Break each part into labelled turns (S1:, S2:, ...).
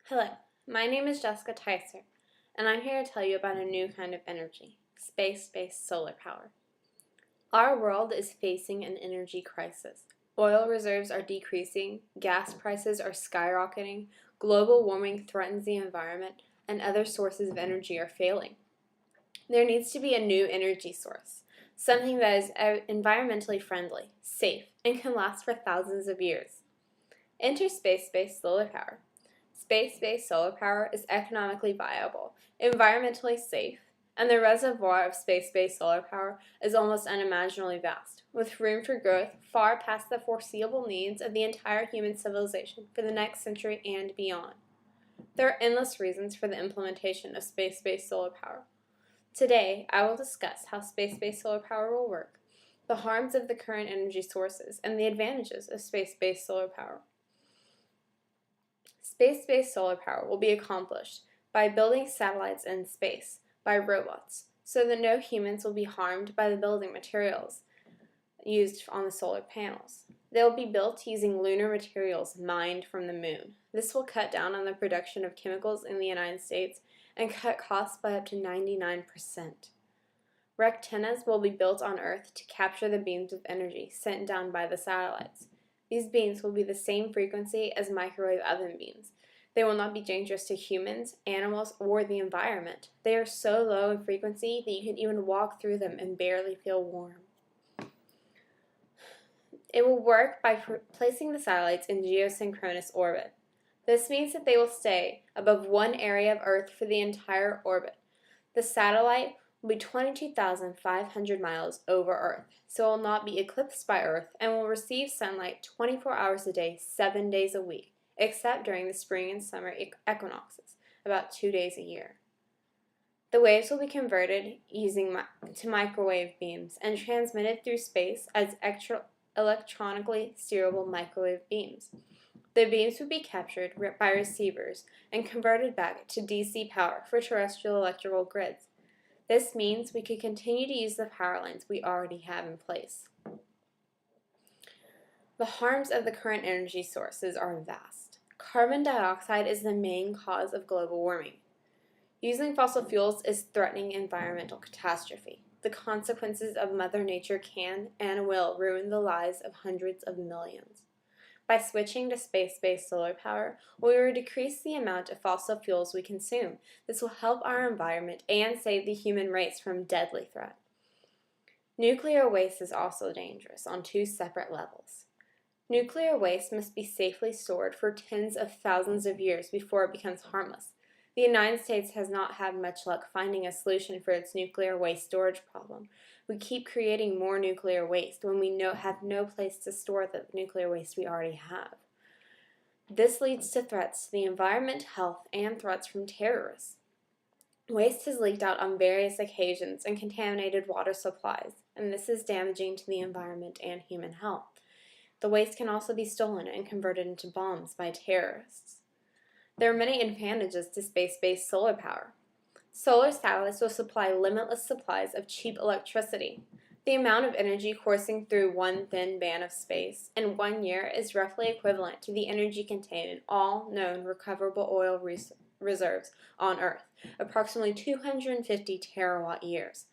S1: Hello, my name is Jessica Tyser, and I'm here to tell you about a new kind of energy, space-based solar power. Our world is facing an energy crisis. Oil reserves are decreasing, gas prices are skyrocketing, global warming threatens the environment, and other sources of energy are failing. There needs to be a new energy source, something that is environmentally friendly, safe, and can last for thousands of years. Enter space-based solar power. Space-based solar power is economically viable, environmentally safe, and the reservoir of space-based solar power is almost unimaginably vast, with room for growth far past the foreseeable needs of the entire human civilization for the next century and beyond. There are endless reasons for the implementation of space-based solar power. Today, I will discuss how space-based solar power will work, the harms of the current energy sources, and the advantages of space-based solar power. Space-based solar power will be accomplished by building satellites in space by robots, so that no humans will be harmed by the building materials used on the solar panels. They will be built using lunar materials mined from the moon. This will cut down on the production of chemicals in the United States and cut costs by up to 99%. Rectennas will be built on Earth to capture the beams of energy sent down by the satellites. These beams will be the same frequency as microwave oven beams. They will not be dangerous to humans, animals, or the environment. They are so low in frequency that you can even walk through them and barely feel warm. It will work by placing the satellites in geosynchronous orbit. This means that they will stay above one area of Earth for the entire orbit. The satellite will be 22,500 miles over Earth, so it will not be eclipsed by Earth and will receive sunlight 24 hours a day, 7 days a week, except during the spring and summer equinoxes, about 2 days a year. The waves will be converted to microwave beams and transmitted through space as electronically steerable microwave beams. The beams would be captured by receivers and converted back to DC power for terrestrial electrical grids. This means we could continue to use the power lines we already have in place. The harms of the current energy sources are vast. Carbon dioxide is the main cause of global warming. Using fossil fuels is threatening environmental catastrophe. The consequences of Mother Nature can and will ruin the lives of hundreds of millions. By switching to space-based solar power, we will decrease the amount of fossil fuels we consume. This will help our environment and save the human race from deadly threat. Nuclear waste is also dangerous on two separate levels. Nuclear waste must be safely stored for tens of thousands of years before it becomes harmless. The United States has not had much luck finding a solution for its nuclear waste storage problem. We keep creating more nuclear waste when we have no place to store the nuclear waste we already have. This leads to threats to the environment, health, and threats from terrorists. Waste has leaked out on various occasions and contaminated water supplies, and this is damaging to the environment and human health. The waste can also be stolen and converted into bombs by terrorists. There are many advantages to space-based solar power. Solar satellites will supply limitless supplies of cheap electricity. The amount of energy coursing through one thin band of space in 1 year is roughly equivalent to the energy contained in all known recoverable oil reserves on Earth, approximately 250 terawatt years.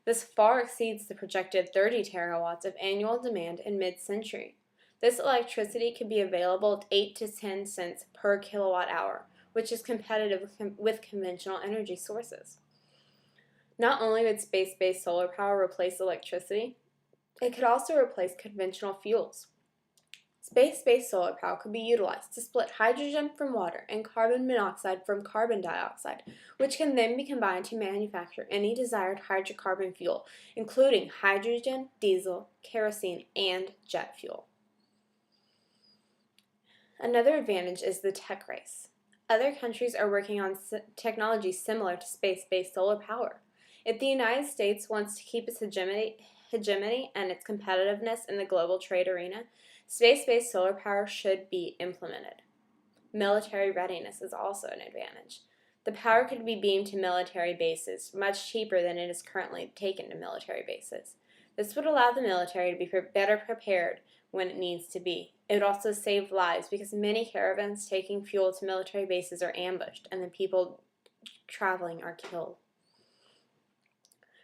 S1: This far exceeds the projected 30 terawatts of annual demand in mid-century. This electricity can be available at 8 to 10 cents per kilowatt hour, which is competitive with conventional energy sources. Not only would space-based solar power replace electricity, it could also replace conventional fuels. Space-based solar power could be utilized to split hydrogen from water and carbon monoxide from carbon dioxide, which can then be combined to manufacture any desired hydrocarbon fuel, including hydrogen, diesel, kerosene, and jet fuel. Another advantage is the tech race. Other countries are working on technology similar to space-based solar power. If the United States wants to keep its hegemony and its competitiveness in the global trade arena, space-based solar power should be implemented. Military readiness is also an advantage. The power could be beamed to military bases much cheaper than it is currently taken to military bases. This would allow the military to be better prepared when it needs to be. It would also save lives because many caravans taking fuel to military bases are ambushed and the people traveling are killed.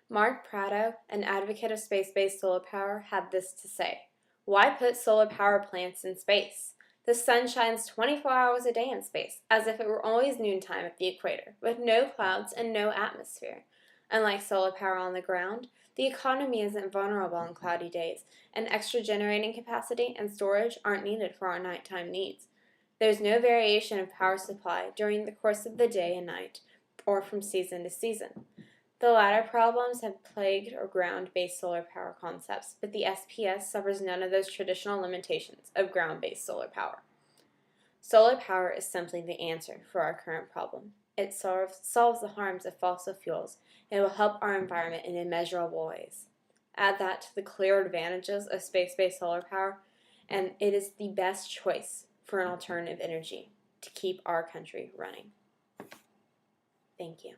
S1: Mark Prado, an advocate of space-based solar power, had this to say: "Why put solar power plants in space? The sun shines 24 hours a day in space, as if it were always noontime at the equator, with no clouds and no atmosphere. Unlike solar power on the ground, the economy isn't vulnerable on cloudy days, and extra generating capacity and storage aren't needed for our nighttime needs. There's no variation of power supply during the course of the day and night, or from season to season. The latter problems have plagued or ground-based solar power concepts, but the SPS suffers none of those traditional limitations of ground-based solar power. Solar power is simply the answer for our current problem. It solves the harms of fossil fuels and will help our environment in immeasurable ways. Add that to the clear advantages of space-based solar power, and it is the best choice for an alternative energy to keep our country running." Thank you.